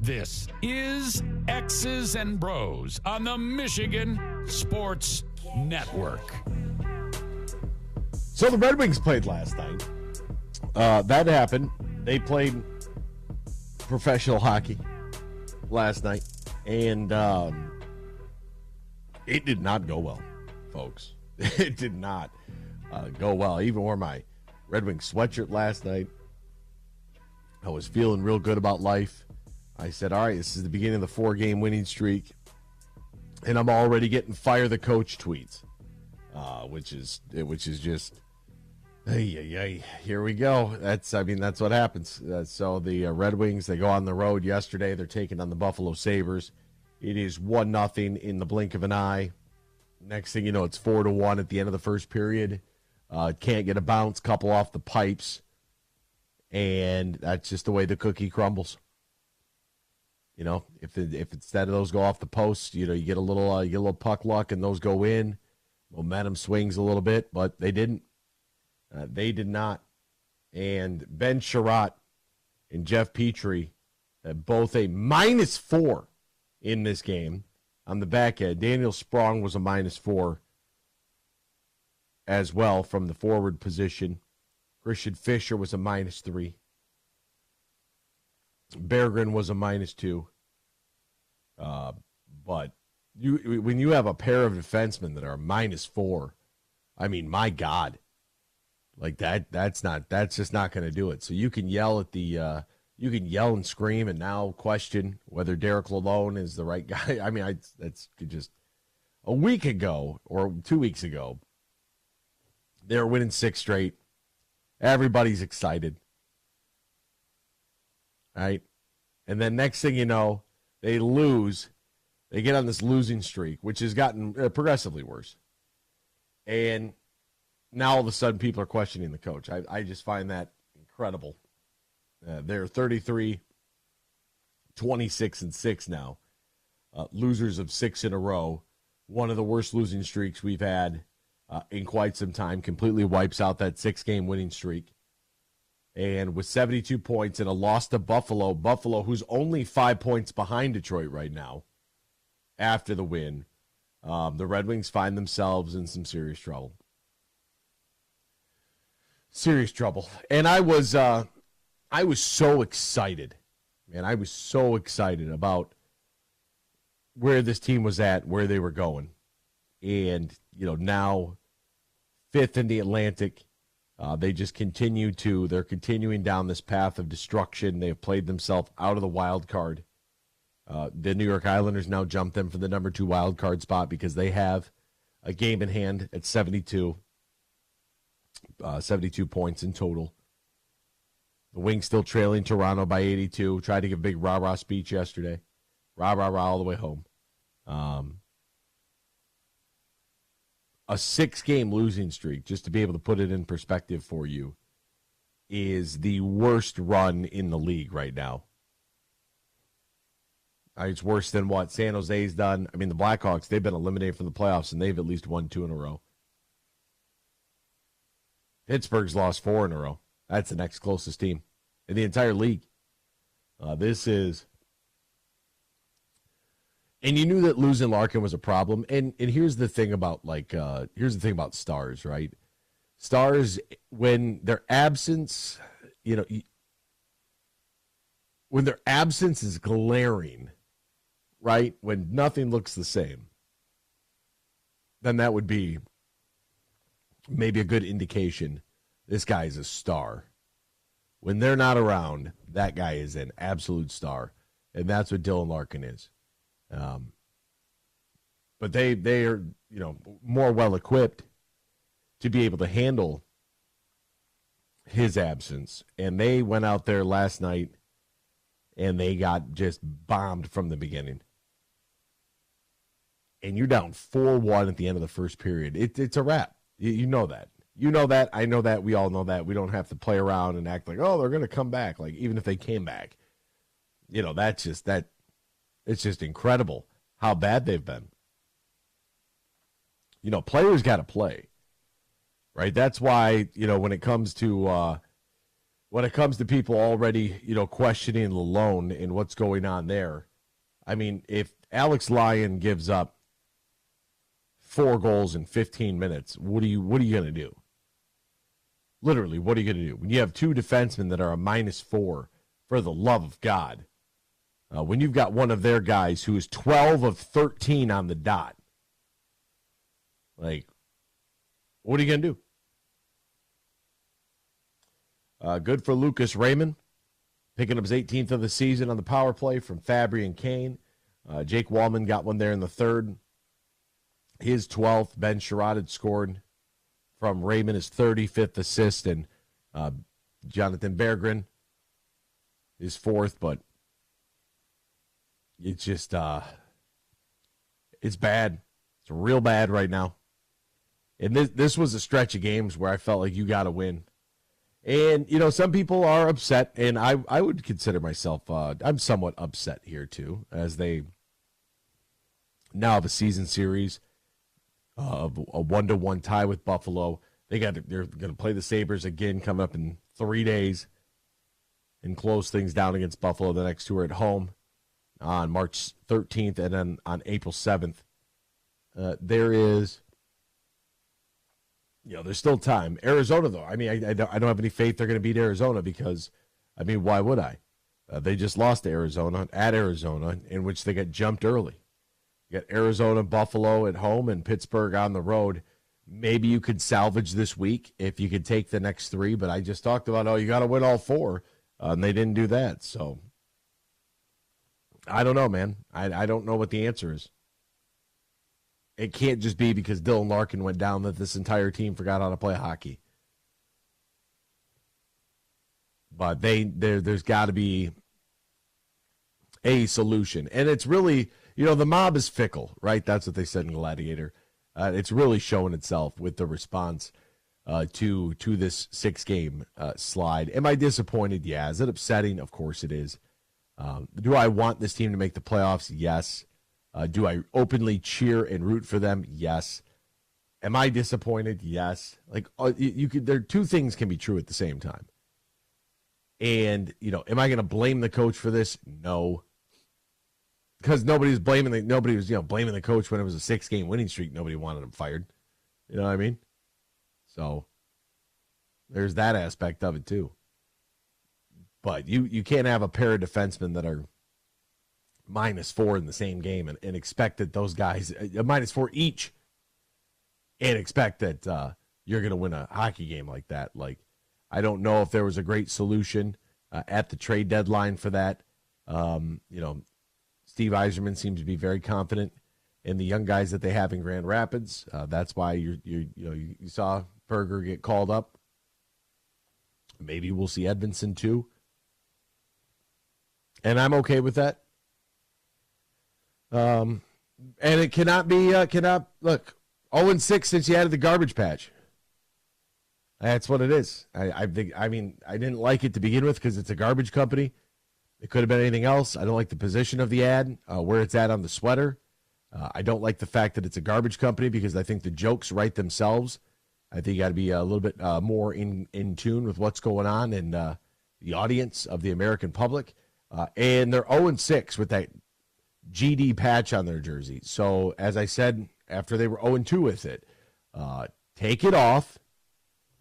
This is X's and Bros on the Michigan Sports Network. So the Red Wings played last night. That happened. They played professional hockey last night, and it did not go well, folks. It did not go well. I even wore my Red Wings sweatshirt last night. I was feeling real good about life. I said, all right, this is the beginning of the 4-game winning streak, and I'm already getting fire the coach tweets, which is just, hey, here we go. That's what happens. So the Red Wings, they go on the road yesterday. They're taking on the Buffalo Sabres. It is 1-0 in the blink of an eye. Next thing you know, it's 4-1 at the end of the first period. Can't get a bounce, couple off the pipes, and that's just the way the cookie crumbles. You know, if instead of those go off the post, you get a little puck luck and those go in, momentum swings a little bit, but they didn't. They did not. And Ben Sherratt and Jeff Petrie, both a -4 in this game on the back end. Daniel Sprong was a -4 as well from the forward position. Christian Fischer was a -3. Berggren was a -2. But when you have a pair of defensemen that are a -4, I mean, my God, like that's just not going to do it. So you can yell at you can yell and scream and now question whether Derek Lalonde is the right guy. I mean, that's just a week ago or 2 weeks ago. They were winning 6 straight. Everybody's excited. Right? And then next thing you know, they lose. They get on this losing streak, which has gotten progressively worse. And now all of a sudden people are questioning the coach. I just find that incredible. They're 33, 26-6 now. Losers of 6 in a row. One of the worst losing streaks we've had in quite some time. Completely wipes out that 6-game winning streak. And with 72 points and a loss to Buffalo, who's only 5 points behind Detroit right now after the win, the Red Wings find themselves in some serious trouble. Serious trouble. And I was so excited. Man, I was so excited about where this team was at, where they were going. And, now 5th in the Atlantic. They just they're continuing down this path of destruction. They have played themselves out of the wild card. The New York Islanders now jump them for the number 2 wild card spot because they have a game in hand at 72. 72 points in total. The Wings still trailing Toronto by 82. Tried to give a big rah-rah speech yesterday. Rah-rah-rah all the way home. A 6-game losing streak, just to be able to put it in perspective for you, is the worst run in the league right now. It's worse than what San Jose's done. I mean, the Blackhawks, they've been eliminated from the playoffs, and they've at least won 2 in a row. Pittsburgh's lost 4 in a row. That's the next closest team in the entire league. This is... And you knew that losing Larkin was a problem. And here's the thing about stars, right? Stars, when their absence, when their absence is glaring, right? When nothing looks the same, then that would be maybe a good indication this guy is a star. When they're not around, that guy is an absolute star. And that's what Dylan Larkin is. But they are, more well-equipped to be able to handle his absence. And they went out there last night, and they got just bombed from the beginning. And you're down 4-1 at the end of the first period. It's a wrap. You know that. You know that. I know that. We all know that. We don't have to play around and act like, oh, they're going to come back. Like, even if they came back, that's just that. It's just incredible how bad they've been. Players got to play, right? That's why, when it comes to when it comes to people already, questioning the loan and what's going on there, I mean, if Alex Lyon gives up 4 goals in 15 minutes, what are you going to do? Literally, what are you going to do? When you have 2 defensemen that are a -4, for the love of God, when you've got one of their guys who is 12 of 13 on the dot, like, what are you going to do? Good for Lucas Raymond, picking up his 18th of the season on the power play from Fabry and Kane. Jake Wallman got one there in the third. His 12th. Ben Sherrod had scored from Raymond, his 35th assist, and Jonathan Berggren, his 4th, but it's just, it's bad. It's real bad right now. And this was a stretch of games where I felt like you got to win. And, some people are upset, and I would consider myself, I'm somewhat upset here too, as they now have a season series of a 1-1 tie with Buffalo. They're going to play the Sabres again coming up in 3 days and close things down against Buffalo. The next 2 are at home on March 13th and then on April 7th. There's still time. Arizona, though, I mean, I don't have any faith they're going to beat Arizona because, I mean, why would I? They just lost to Arizona, at Arizona, in which they got jumped early. You got Arizona, Buffalo at home, and Pittsburgh on the road. Maybe you could salvage this week if you could take the next 3, but I just talked about, you got to win all 4, and they didn't do that. So, I don't know, man. I don't know what the answer is. It can't just be because Dylan Larkin went down that this entire team forgot how to play hockey. But there's got to be a solution. And it's really, the mob is fickle, right? That's what they said in Gladiator. It's really showing itself with the response to this 6-game slide. Am I disappointed? Yeah. Is it upsetting? Of course it is. Do I want this team to make the playoffs? Yes. Do I openly cheer and root for them? Yes. Am I disappointed? Yes. Like there 2 things can be true at the same time. And, am I going to blame the coach for this? No. Because nobody was blaming the coach when it was a 6-game winning streak. Nobody wanted him fired. You know what I mean? So there's that aspect of it too. But you can't have a pair of defensemen that are -4 in the same game and expect that those guys, -4 each, and expect that you're going to win a hockey game like that. Like, I don't know if there was a great solution at the trade deadline for that. Steve Yzerman seems to be very confident in the young guys that they have in Grand Rapids. That's why you saw Berger get called up. Maybe we'll see Edvinsson too. And I'm okay with that. And it cannot be, look, 0-6 since you added the garbage patch. That's what it is. I didn't like it to begin with because it's a garbage company. It could have been anything else. I don't like the position of the ad, where it's at on the sweater. I don't like the fact that it's a garbage company because I think the jokes write themselves. I think you got to be a little bit more in tune with what's going on in the audience of the American public. And they're 0-6 with that GD patch on their jersey. So, as I said, after they were 0-2 with it, take it off,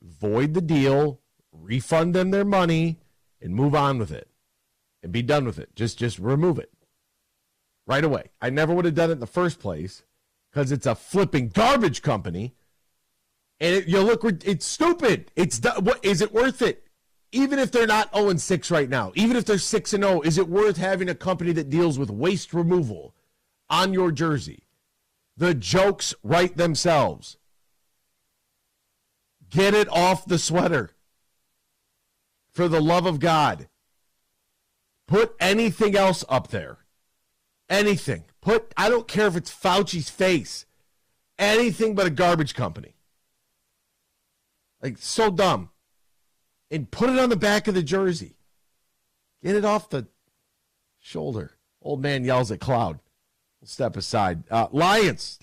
void the deal, refund them their money, and move on with it. And be done with it. Just remove it right away. I never would have done it in the first place because it's a flipping garbage company. And it's stupid. What is it worth it? Even if they're not 0-6 right now, even if they're 6-0, is it worth having a company that deals with waste removal on your jersey? The jokes write themselves. Get it off the sweater. For the love of God. Put anything else up there. Anything. I don't care if it's Fauci's face. Anything but a garbage company. Like, so dumb. And put it on the back of the jersey. Get it off the shoulder. Old man yells at cloud. We'll step aside. Lions.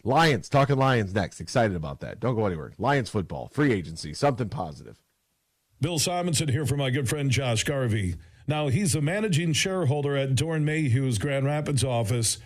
Talking Lions next. Excited about that. Don't go anywhere. Lions football. Free agency. Something positive. Bill Simonson here for my good friend Josh Garvey. Now, he's a managing shareholder at Dorn Mayhew's Grand Rapids office.